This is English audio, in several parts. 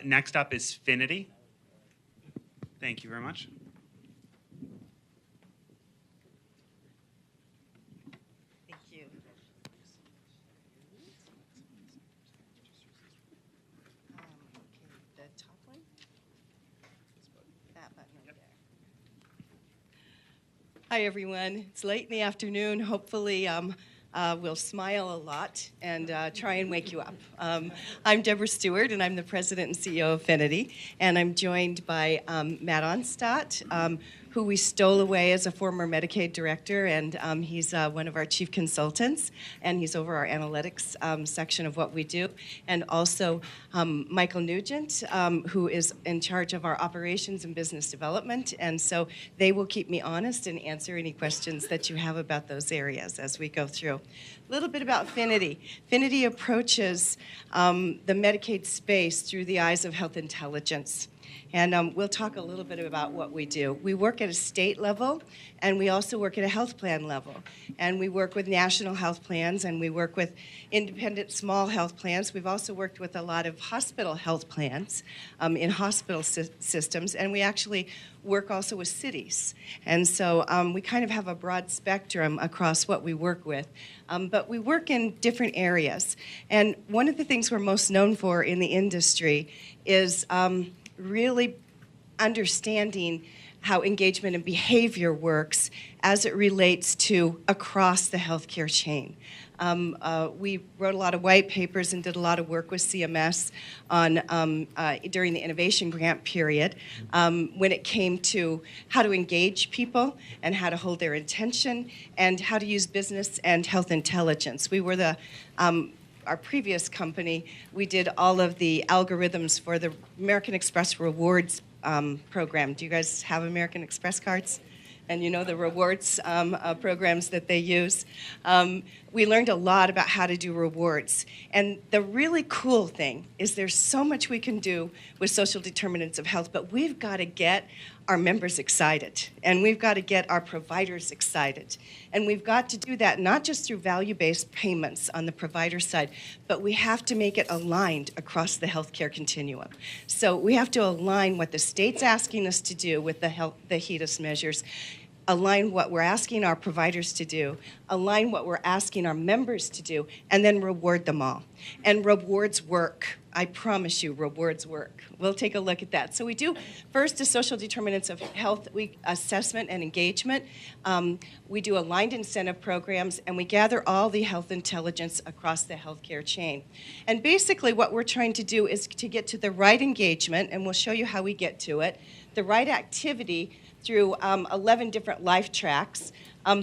Next up is Finity. Thank you very much. Thank you. Okay, the top one? That button right there. Hi, everyone. It's late in the afternoon. Hopefully, we'll smile a lot and try and wake you up. I'm Deborah Stewart, and I'm the president and CEO of Finity. And I'm joined by Matt Onstadt, who we stole away as a former Medicaid director, and he's one of our chief consultants, and he's over our analytics section of what we do. And also Michael Nugent, who is in charge of our operations and business development. And so they will keep me honest and answer any questions that you have about those areas as we go through. A little bit about Finity. Finity approaches the Medicaid space through the eyes of health intelligence. And we'll talk a little bit about what we do. We work at a state level, and we also work at a health plan level. And we work with national health plans, and we work with independent small health plans. We've also worked with a lot of hospital health plans in hospital systems, and we actually work also with cities. And so we kind of have a broad spectrum across what we work with. But we work in different areas. And one of the things we're most known for in the industry is really understanding how engagement and behavior works as it relates to across the healthcare chain. We wrote a lot of white papers and did a lot of work with CMS on during the innovation grant period when it came to how to engage people and how to hold their attention and how to use business and health intelligence. We were the our previous company, we did all of the algorithms for the American Express Rewards program. Do you guys have American Express cards? And you know the rewards programs that they use. We learned a lot about how to do rewards. And the really cool thing is there's so much we can do with social determinants of health, but we've got to get our members excited, and we've got to get our providers excited. And we've got to do that not just through value-based payments on the provider side, but we have to make it aligned across the healthcare continuum. So we have to align what the state's asking us to do with the HEDIS measures, align what we're asking our providers to do, align what we're asking our members to do, and then reward them all. And rewards work. I promise you, rewards work. We'll take a look at that. So we do first the social determinants of health assessment and engagement. We do aligned incentive programs, and we gather all the health intelligence across the healthcare chain. And basically what we're trying to do is to get to the right engagement, and we'll show you how we get to it, the right activity through 11 different life tracks,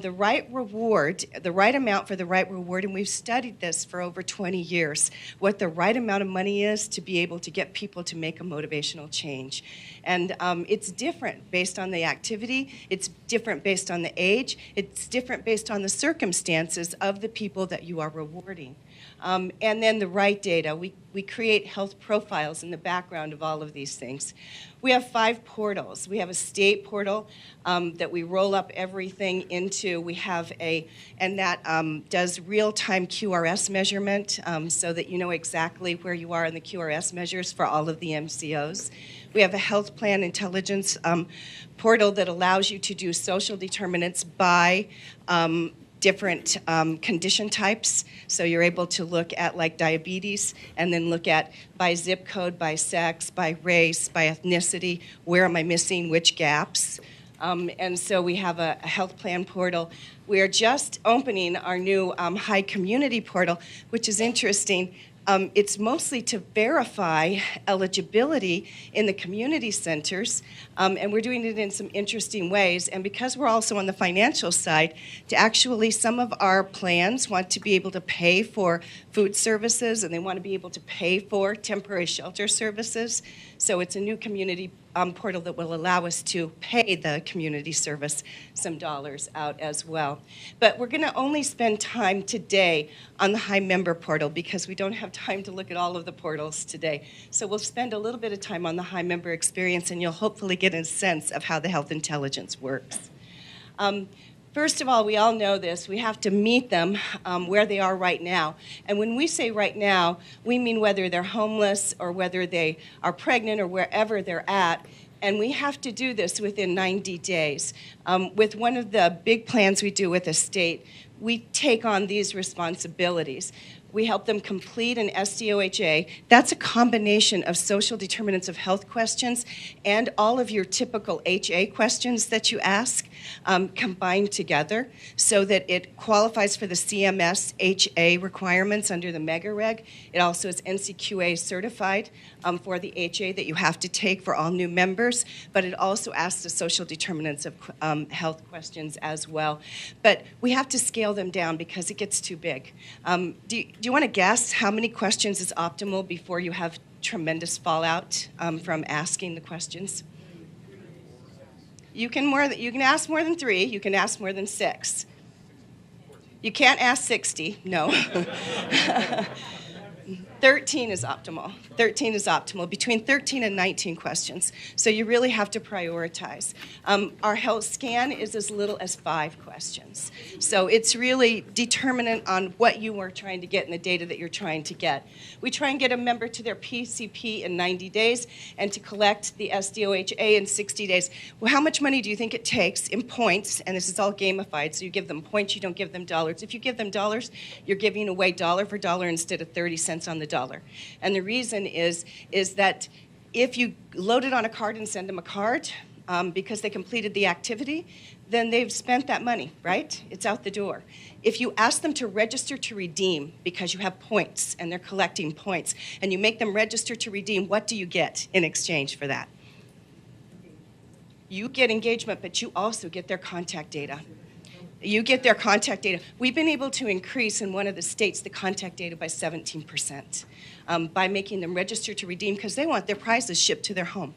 the right reward, the right amount for the right reward, and we've studied this for over 20 years, what the right amount of money is to be able to get people to make a motivational change. And it's different based on the activity, it's different based on the age, it's different based on the circumstances of the people that you are rewarding. And then the right data. We create health profiles in the background of all of these things. We have 5 portals. We have a state portal that we roll up everything into. We have and that does real-time QRS measurement so that you know exactly where you are in the QRS measures for all of the MCOs. We have a health plan intelligence portal that allows you to do social determinants by different condition types. So you're able to look at like diabetes and then look at by zip code, by sex, by race, by ethnicity, where am I missing which gaps. And so we have a health plan portal. We are just opening our new high community portal, which is interesting. It's mostly to verify eligibility in the community centers, and we're doing it in some interesting ways. And because we're also on the financial side, to actually some of our plans want to be able to pay for food services, and they want to be able to pay for temporary shelter services. So it's a new community portal that will allow us to pay the community service some dollars out as well. But we're going to only spend time today on the High Member Portal because we don't have time to look at all of the portals today. So we'll spend a little bit of time on the High Member experience, and you'll hopefully get a sense of how the health intelligence works. First of all, we all know this. We have to meet them where they are right now. And when we say right now, we mean whether they're homeless or whether they are pregnant or wherever they're at. And we have to do this within 90 days. With one of the big plans we do with a state, we take on these responsibilities. We help them complete an SDOHA. That's a combination of social determinants of health questions and all of your typical HA questions that you ask combined together so that it qualifies for the CMS HA requirements under the Mega Reg. It also is NCQA certified for the HA that you have to take for all new members, but it also asks the social determinants of health questions as well. But we have to scale them down because it gets too big. Do you want to guess how many questions is optimal before you have tremendous fallout from asking the questions? You can ask more than 3. You can ask more than 6. You can't ask 60. No. 13 is optimal. 13 is optimal, between 13 and 19 questions. So you really have to prioritize. Our health scan is as little as 5 questions. So it's really determinant on what you are trying to get and the data that you're trying to get. We try and get a member to their PCP in 90 days and to collect the SDOHA in 60 days. Well, how much money do you think it takes in points? And this is all gamified, so you give them points, you don't give them dollars. If you give them dollars, you're giving away dollar for dollar instead of 30 cents on the dollar. And the reason is that if you load it on a card and send them a card because they completed the activity, then they've spent that money, right? It's out the door. If you ask them to register to redeem because you have points and they're collecting points, and you make them register to redeem, what do you get in exchange for that? You get engagement, but you also get their contact data. You get their contact data. We've been able to increase in one of the states the contact data by 17% by making them register to redeem because they want their prizes shipped to their home.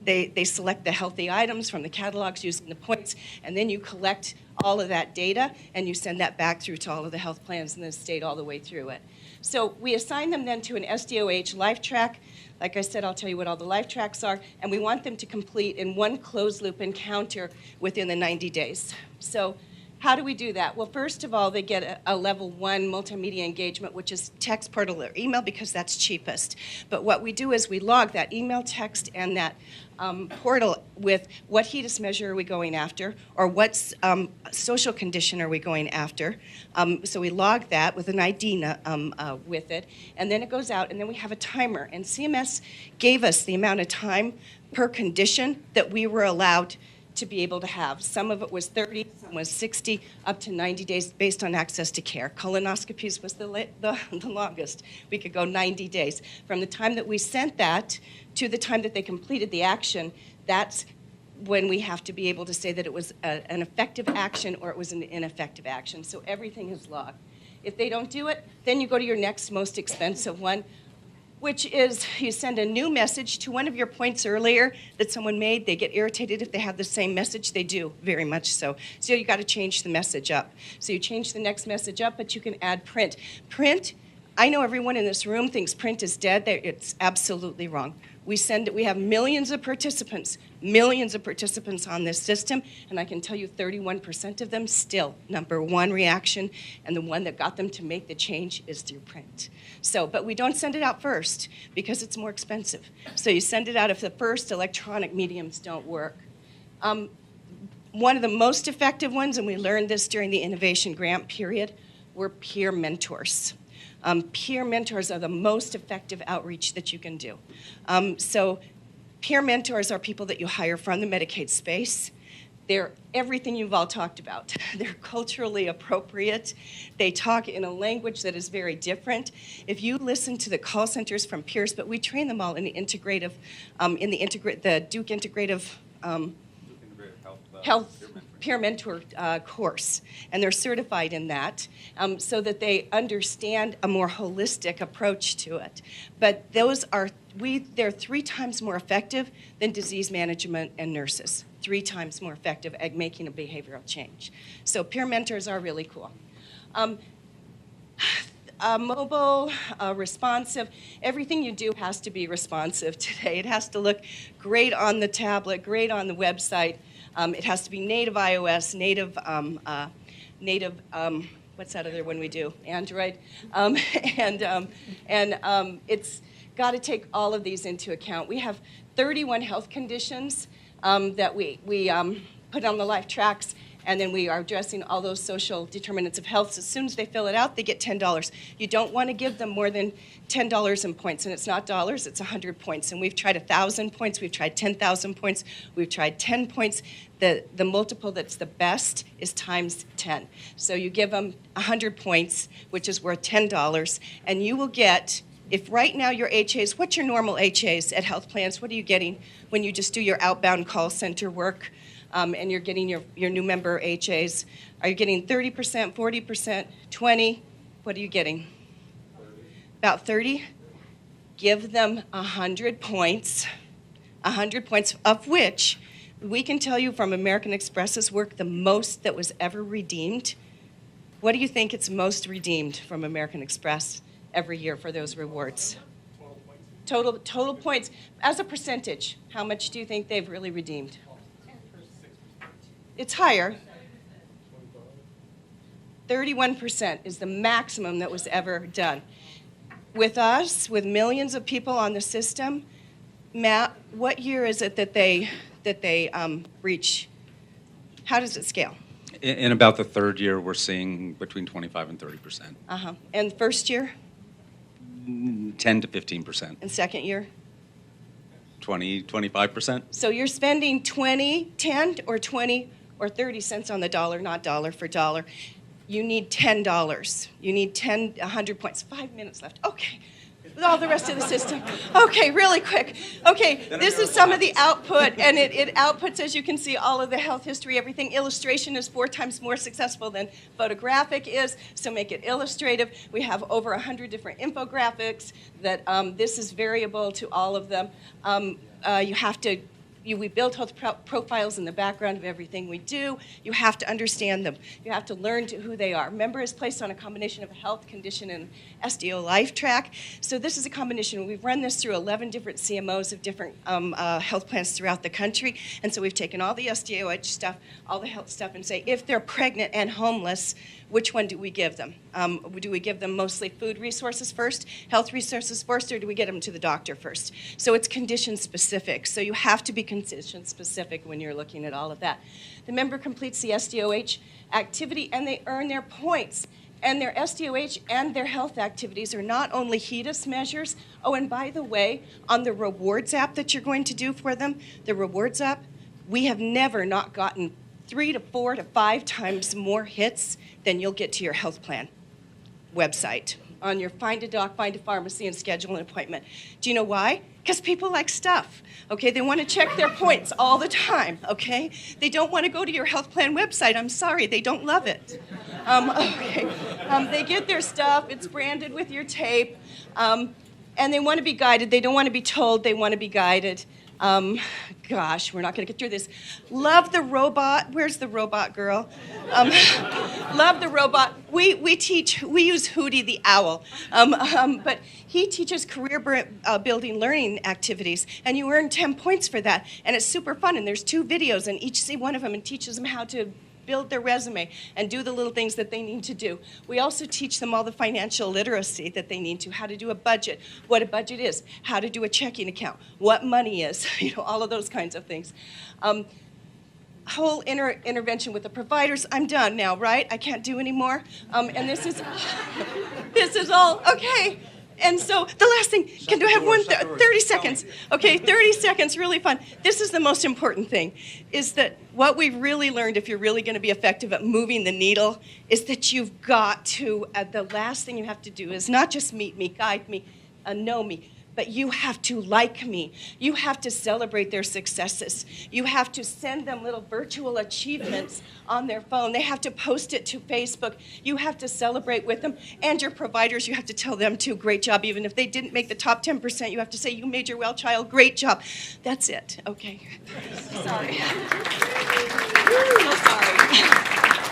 They select the healthy items from the catalogs using the points, and then you collect all of that data and you send that back through to all of the health plans in the state all the way through it. So we assign them then to an SDOH life track. Like I said, I'll tell you what all the life tracks are, and we want them to complete in one closed loop encounter within the 90 days. So how do we do that? Well, first of all, they get a level 1 multimedia engagement, which is text, portal, or email because that's cheapest. But what we do is we log that email, text, and that portal with what HEDIS measure are we going after, or what social condition are we going after. So we log that with an ID with it, and then it goes out, and then we have a timer. And CMS gave us the amount of time per condition that we were allowed to be able to have. Some of it was 30, some was 60, up to 90 days based on access to care. Colonoscopies was the longest. We could go 90 days. From the time that we sent that to the time that they completed the action, that's when we have to be able to say that it was an effective action or it was an ineffective action. So everything is logged. If they don't do it, then you go to your next most expensive one, which is you send a new message to one of your points earlier that someone made. They get irritated if they have the same message. They do, very much so. So you got to change the message up. So you change the next message up, but you can add print. Print, I know everyone in this room thinks print is dead. It's absolutely wrong. We have millions of participants on this system, and I can tell you 31% of them still, number one reaction, and the one that got them to make the change is through print. So, but we don't send it out first because it's more expensive. So you send it out if the first electronic mediums don't work. One of the most effective ones, and we learned this during the innovation grant period, were peer mentors. Peer mentors are the most effective outreach that you can do. So peer mentors are people that you hire from the Medicaid space. They're everything you've all talked about. They're culturally appropriate. They talk in a language that is very different. If you listen to the call centers from peers, but we train them all in the integrative, the Duke Integrative Health Peer Mentor course, and they're certified in that so that they understand a more holistic approach to it. But they're 3 times more effective than disease management and nurses. 3 times more effective at making a behavioral change. So peer mentors are really cool. Mobile, responsive, everything you do has to be responsive today. It has to look great on the tablet, great on the website. It has to be native iOS, native, what's that other one we do? Android. It's got to take all of these into account. We have 31 health conditions that we put on the life tracks, and then we are addressing all those social determinants of health. As soon as they fill it out, they get $10. You don't want to give them more than $10 in points, and it's not dollars, it's 100 points. And we've tried 1,000 points, we've tried 10,000 points, we've tried 10 points. The multiple that's the best is times 10. So you give them 100 points, which is worth $10, and you will get, if right now your HAs, what's your normal HAs at health plans? What are you getting when you just do your outbound call center work? And you're getting your new member HAs. Are you getting 30%, 40%, 20? What are you getting? About 30? Give them 100 points, 100 points, of which we can tell you from American Express's work the most that was ever redeemed. What do you think it's most redeemed from American Express every year for those rewards? Total points. As a percentage, how much do you think they've really redeemed? It's higher. 31% is the maximum that was ever done. With us, with millions of people on the system, Matt, what year is it that they reach? How does it scale? In about the third year, we're seeing between 25 and 30%. And first year? 10 to 15%. And second year? 20, 25%. So you're spending 10 or 20 or 30 cents on the dollar, not dollar for dollar. You need $10. You need 100 points. 5 minutes left. Okay. With all the rest of the system. Okay, really quick. Okay, this is some of the output, and it outputs, as you can see, all of the health history, everything. Illustration is 4 times more successful than photographic is, so make it illustrative. We have over 100 different infographics that this is variable to all of them. We build health profiles in the background of everything we do. You have to understand them. You have to learn who they are. Member is placed on a combination of a health condition and SDO life track. So this is a combination. We've run this through 11 different CMOs of different health plans throughout the country. And so we've taken all the SDOH stuff, all the health stuff, and say, if they're pregnant and homeless, which one do we give them? Do we give them mostly food resources first, health resources first, or do we get them to the doctor first? So it's condition specific. So you have to be condition specific when you're looking at all of that. The member completes the SDOH activity and they earn their points. And their SDOH and their health activities are not only HEDIS measures. Oh, and by the way, on the rewards app that you're going to do for them, the rewards app, we have never not gotten 3 to 4 to 5 times more hits than you'll get to your health plan website on your find a doc, find a pharmacy, and schedule an appointment. Do you know why? Because people like stuff, okay? They want to check their points all the time, okay? They don't want to go to your health plan website. I'm sorry, they don't love it. They get their stuff, it's branded with your tape, and they want to be guided. They don't want to be told, they want to be guided. Gosh, we're not going to get through this. Love the robot. Where's the robot girl? Love the robot. We use Hootie the owl, but he teaches career building learning activities, and you earn 10 points for that, and it's super fun, and there's 2 videos, and each see one of them and teaches them how to build their resume and do the little things that they need to do. We also teach them all the financial literacy that they need to, how to do a budget, what a budget is, how to do a checking account, what money is, all of those kinds of things. Whole intervention with the providers. I'm done now, right? I can't do any more. And this is all, okay. And so the last thing, can I have 30 seconds? Okay, 30 seconds, really fun. This is the most important thing, is that what we've really learned, if you're really going to be effective at moving the needle, is that you've got to, the last thing you have to do is not just meet me, guide me, know me, but you have to like me. You have to celebrate their successes. You have to send them little virtual achievements on their phone. They have to post it to Facebook. You have to celebrate with them. And your providers, you have to tell them too, great job. Even if they didn't make the top 10%, you have to say, you made your well child, great job. That's it, okay. Sorry. Sorry.